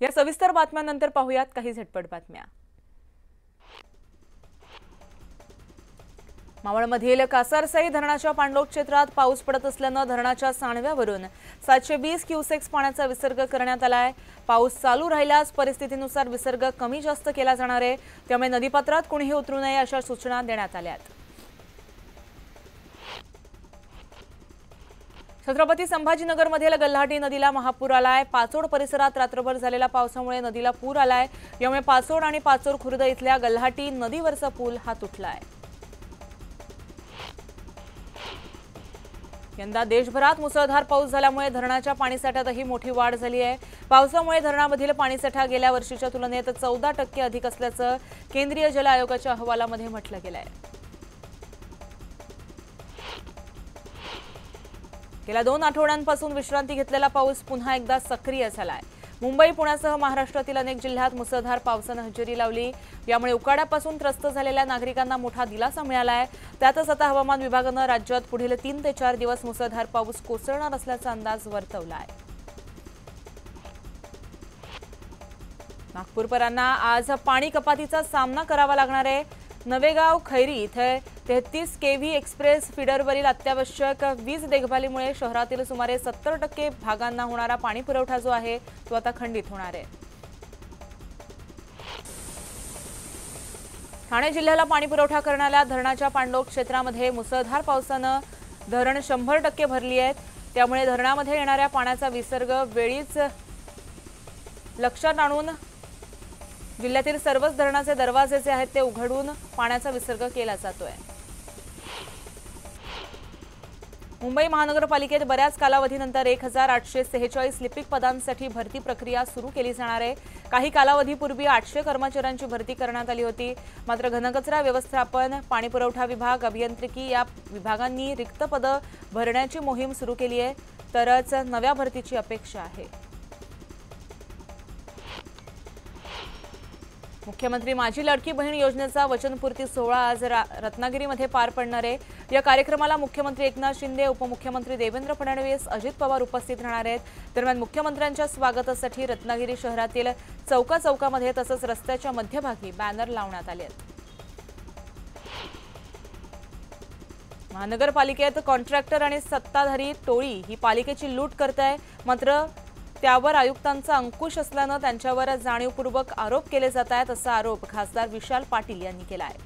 या सविस्तर बातम्यांनंतर पाहूयात काही झटपट बातम्या। मावळमधील कासारसई धरणाच्या पाणलोट क्षेत्रात पाऊस पडत असल्याने धरणाच्या सांडव्यावरून 720 क्युसेक्स पाण्याचा विसर्ग करण्यात आलाय। पाऊस चालू राहिल्यास परिस्थितीनुसार विसर्ग कमी जास्त केला जाणार आहे, त्यामुळे नदीपात्रात कोणीही उतरू नये अशा सूचना देण्यात आल्या आहेत। छत्रपती संभाजीनगरमधील गल्हाटी नदीला महापूर आलाय। पाचोड परिसरात रात्रभर झालेल्या पावसामुळे नदीला पूर आलाय, यामुळे पाचोड आणि पाचोड खुर्द इथल्या गल्हाटी नदीवरचा पूल हा तुटलाय। यंदा देशभरात मुसळधार पाऊस झाल्यामुळे धरणाच्या पाणीसाठ्यातही मोठी वाढ झाली आहे। पावसामुळे धरणामधील पाणीसाठा गेल्या वर्षीच्या तुलनेत 14% अधिक असल्याचं केंद्रीय जल आयोगाच्या अहवालामध्ये म्हटलं गेलंय। गेल्या 2 आठवड्यांपासून विश्रांती घेतलेला पाऊस पुन्हा एकदा सक्रिय झालाय। मुंबई पुण्यासह महाराष्ट्रातील अनेक जिल्ह्यात मुसळधार पावसाने हजेरी लावली, यामुळे उकाड्यापासून त्रस्त झालेल्या नागरिकांना मोठा दिलासा मिळालाय। त्यातच आता हवामान विभागाने राज्यात पुढील 3 ते 4 दिवस मुसळधार पाऊस कोसळणार असल्याचा अंदाज वर्तवलाय। नागपूरकरांना आज पाणी कपातीचा सामना करावा लागणार आहे। नवेगाव खैरी इथे 33 केव्ही एक्सप्रेस फीडरवरील अत्यावश्यक वीज देखभालीमुळे शहरातील सुमारे 70% भागांना होणारा पाणी पुरवठा जो आहे तो आता खंडित होणार आहे। ठाणे जिल्ह्याला पाणी पुरवठा करणाऱ्या धरणाच्या पाणलोट क्षेत्रामध्ये मुसळधार पावसाने धरण 100% भरली आहेत, त्यामुळे धरणामध्ये येणाऱ्या पाण्याचा विसर्ग वेळीच लक्षात आणून जिल्ह्यातील सर्वच धरणाचे दरवाजे जे आहेत ते उघडून पाण्याचा विसर्ग केला जातोय। मुंबई महानगरपालिकेत बऱ्याच कालावधीनंतर 1846 लिपिक पदांसाठी भरती प्रक्रिया सुरू केली जाणार आहे। काही कालावधीपूर्वी 800 कर्मचाऱ्यांची भरती करण्यात आली होती, मात्र घनकचरा व्यवस्थापन, पाणीपुरवठा विभाग, अभियांत्रिकी या विभागांनी रिक्त पदं भरण्याची मोहीम सुरू केली आहे, तरच नव्या भरतीची अपेक्षा आहे। मुख्यमंत्री माझी लाडकी बहीण योजनेचा वचनपूर्ती सोहळा आज रत्नागिरीमध्ये पार पडणार आहे। या कार्यक्रमाला मुख्यमंत्री एकनाथ शिंदे, उपमुख्यमंत्री देवेंद्र फडणवीस, अजित पवार उपस्थित राहणार आहेत। दरम्यान मुख्यमंत्र्यांच्या स्वागतासाठी रत्नागिरी शहरातील चौकामध्ये तसंच रस्त्याच्या मध्यभागी बॅनर लावण्यात आले आहेत। महानगरपालिकेत कॉन्ट्रॅक्टर आणि सत्ताधारी टोळी ही पालिकेची लूट करत आहे, मात्र त्यावर आयुक्तांचा अंकुश असल्याने त्यांच्यावर जाणीवपूर्वक आरोप केले जात आहेत, असा आरोप खासदार विशाल पाटील यांनी केला आहे।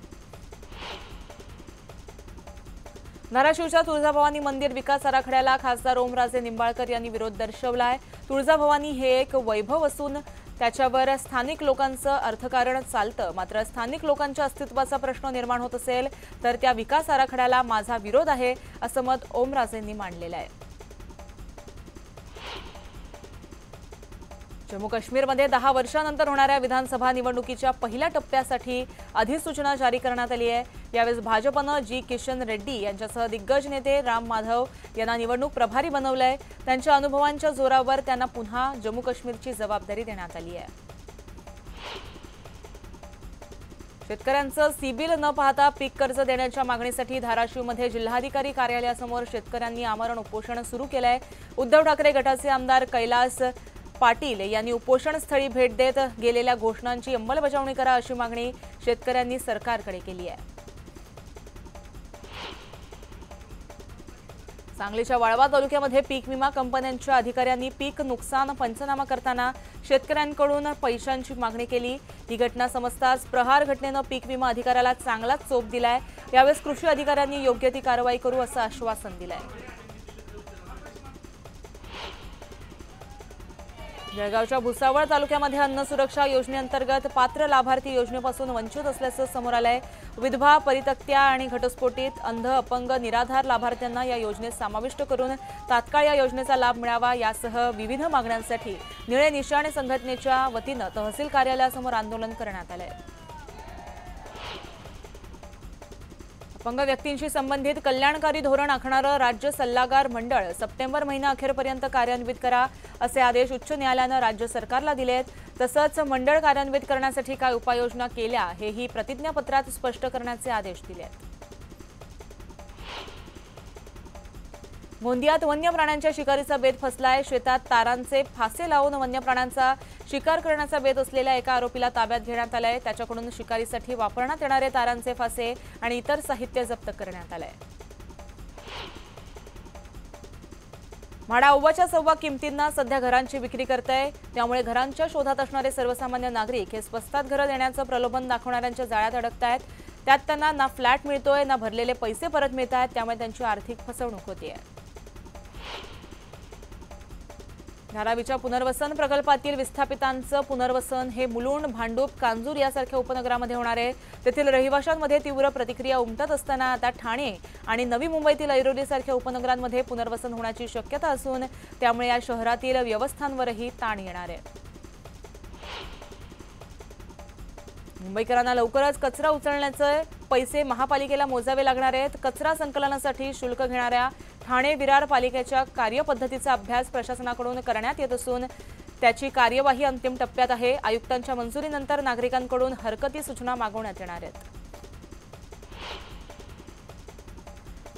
धाराशिवच्या तुळजाभवानी मंदिर विकास आराखड्याला खासदार ओमराजे निंबाळकर यांनी विरोध दर्शवलाय। तुळजाभवानी हे एक वैभव असून त्याच्यावर स्थानिक लोकांचं अर्थकारण चालतं, मात्र स्थानिक लोकांच्या अस्तित्वाचा प्रश्न निर्माण होत असेल तर त्या विकास आराखड्याला माझा विरोध आहे, असं मत ओमराजेंनी मांडलेलं आहे। जम्मू काश्मीरमध्ये 10 वर्षांनंतर होणाऱ्या विधानसभा निवडणुकीच्या पहिल्या टप्प्यासाठी अधिसूचना जारी करण्यात आली आहे। यावेळेस भाजपने जी किशन रेड्डी यांच्यासह दिग्गज नेते राम माधव यांना निवडणूक प्रभारी बनवलंय। त्यांच्या अनुभवांच्या जोरावर त्यांना पुन्हा जम्मू काश्मीरची जबाबदारी देण्यात आली आहे। शेतकऱ्यांचं सिबिल न पाहता पीक कर्ज देण्याच्या मागणीसाठी धाराशिवमध्ये जिल्हाधिकारी कार्यालयासमोर शेतकऱ्यांनी आमरण उपोषण सुरू केलंय। उद्धव ठाकरे गटाचे आमदार कैलास पाटील यांनी उपोषणस्थळी भेट देत गेलेल्या घोषणांची अंमलबजावणी करा अशी मागणी शेतकऱ्यांनी सरकारकडे केली आहे। सांगलीच्या वाळवा तालुक्यामध्ये पीक विमा कंपन्यांच्या अधिकाऱ्यांनी पीक नुकसान पंचनामा करताना शेतकऱ्यांकडून पैशांची मागणी केली। ही घटना समजताच प्रहार घटनेनं पीक विमा अधिकाऱ्याला चांगलाच चोप दिलाय। यावेळेस कृषी अधिकाऱ्यांनी योग्य ती कारवाई करू असं आश्वासन दिलंय। जळगावच्या भुसावळ तालुक्यामध्ये अन्न सुरक्षा योजनेअंतर्गत पात्र लाभार्थी योजनेपासून वंचित असल्याचं समोर आलंय। विधवा, परित्यक्त्या आणि घटस्फोटित, अंध, अपंग, निराधार लाभार्थ्यांना या योजनेत समाविष्ट करून तात्काळ या योजनेचा लाभ मिळावा यासह विविध मागण्यांसाठी निळे निशाण संघटनेच्या वतीनं तहसील कार्यालयासमोर आंदोलन करण्यात आलंय। अपंग व्यक्तींशी संबंधित कल्याणकारी धोरण आखणारं राज्य सल्लागार मंडळ सप्टेंबर महिन्याअखेरपर्यंत कार्यान्वित करा असे आदेश उच्च न्यायालयानं राज्य सरकारला दिलेत। तसंच मंडळ कार्यान्वित करण्यासाठी काय उपाययोजना केल्या हेही प्रतिज्ञापत्रात स्पष्ट करण्याचे आदेश दिले आहेत। गोंदियात वन्य प्राण्यांच्या शिकारीचा बेत फसलाय। शेतात तारांचे फासे लावून वन्य प्राण्यांचा शिकार करण्याचा बेत असलेल्या एका आरोपीला ताब्यात घेण्यात आलंय। त्याच्याकडून शिकारीसाठी वापरण्यात येणारे तारांचे फासे आणि इतर साहित्य जप्त करण्यात आलंय। म्हाडा अव्वाच्या सव्वा किमतींना सध्या घरांची विक्री करताय, त्यामुळे घरांच्या शोधात असणारे सर्वसामान्य नागरिक हे स्वस्तात घरं देण्याचं प्रलोभन दाखवणाऱ्यांच्या जाळ्यात अडकतायत। त्यात त्यांना ना फ्लॅट मिळतोय ना भरलेले पैसे परत मिळतायत, त्यामुळे त्यांची आर्थिक फसवणूक होतीये। धारावीच्या पुनर्वसन प्रकल्पातील विस्थापितांचं पुनर्वसन हे मुलुंड, भांडूप, कांजूर यासारख्या उपनगरामध्ये होणार आहे। तेथील रहिवाशांमध्ये तीव्र प्रतिक्रिया उमटत असताना आता ठाणे आणि नवी मुंबईतील ऐरोलीसारख्या उपनगरांमध्ये पुनर्वसन होण्याची शक्यता असून त्यामुळे या शहरातील व्यवस्थांवरही ताण येणार आहे। मुंबईकरांना लवकरच कचरा उचलण्याचे पैसे महापालिकेला मोजावे लागणार आहेत। कचरा संकलनासाठी शुल्क घेणाऱ्या ठाणे विरार पालिकेच्या कार्यपद्धतीचा अभ्यास प्रशासनाकडून करण्यात येत असून त्याची कार्यवाही अंतिम टप्प्यात आहे। आयुक्तांच्या मंजुरीनंतर नागरिकांकडून हरकती सूचना मागवण्यात येणार आहेत।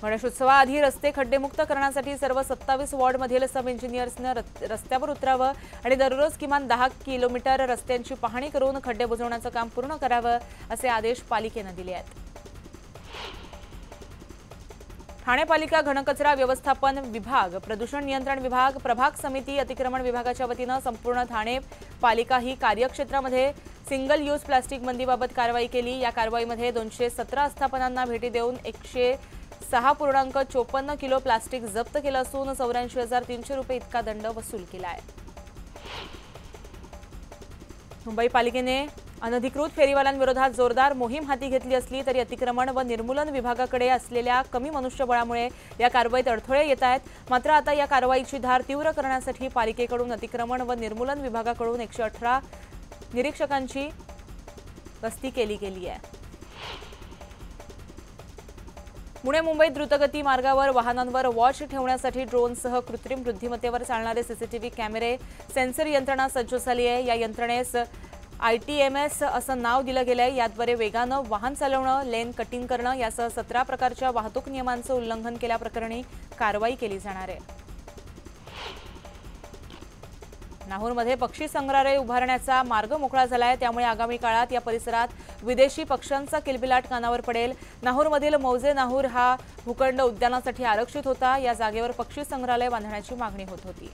गणेशोत्सवाआधी रस्ते खड्डेमुक्त करण्यासाठी सर्व 27 वॉर्डमधील सब इंजिनियर्सनं रस्त्यावर उतरावं आणि दररोज किमान 10 किलोमीटर रस्त्यांची पाहणी करून खड्डे बुजवण्याचं काम पूर्ण करावं असे आदेश पालिकेनं दिले आहेत। ठाणे पालिका घनकचरा व्यवस्थापन विभाग, प्रदूषण नियंत्रण विभाग, प्रभाग समिती, अतिक्रमण विभागाच्या वतीनं संपूर्ण ठाणे पालिका ही कार्यक्षेत्रामध्ये सिंगल यूज प्लास्टिक बंदीबाबत कारवाई केली। या कारवाईमध्ये 217 आस्थापनांना भेटी देऊन 106.54 किलो प्लास्टिक जप्त केलं असून 84,300 रुपये इतका दंड वसूल केला आहे। मुंबई पालिकेने अनधिकृत फेरीवाल्यांविरोधात जोरदार मोहीम हाती घेतली असली तरी अतिक्रमण व निर्मूलन विभागाकडे असलेल्या कमी मनुष्यबळामुळे या कारवाईत अडथळे येत आहेत। मात्र आता या कारवाईची धार तीव्र करण्यासाठी पालिकेकडून अतिक्रमण व निर्मूलन विभागाकडून 118 निरीक्षकांची गस्ती केली गेली आहे। पुणे मुंबई द्रुतगती मार्गावर वाहनांवर वॉच ठेवण्यासाठी ड्रोनसह कृत्रिम बुद्धिमत्तेवर चालणारे सीसीटीव्ही कॅमेरे, सेन्सर यंत्रणा सज्ज झाली आहे। या यंत्रणेस ITMS असं नाव दिलं गेलंय। याद्वारे वेगानं वाहन चालवणं, लेन कटिंग करणं यासह 17 प्रकारच्या वाहतूक नियमांचं उल्लंघन केल्याप्रकरणी कारवाई केली जाणार आहे। नाहूरमध्ये पक्षी संग्रहालय उभारण्याचा मार्ग मोकळा झालाय, त्यामुळे आगामी काळात या परिसरात विदेशी पक्ष्यांचा किलबिलाट कानावर पडेल। नाहूरमधील मौजे नाहूर हा भूखंड उद्यानासाठी आरक्षित होता। या जागेवर पक्षी संग्रहालय बांधण्याची मागणी होत होती।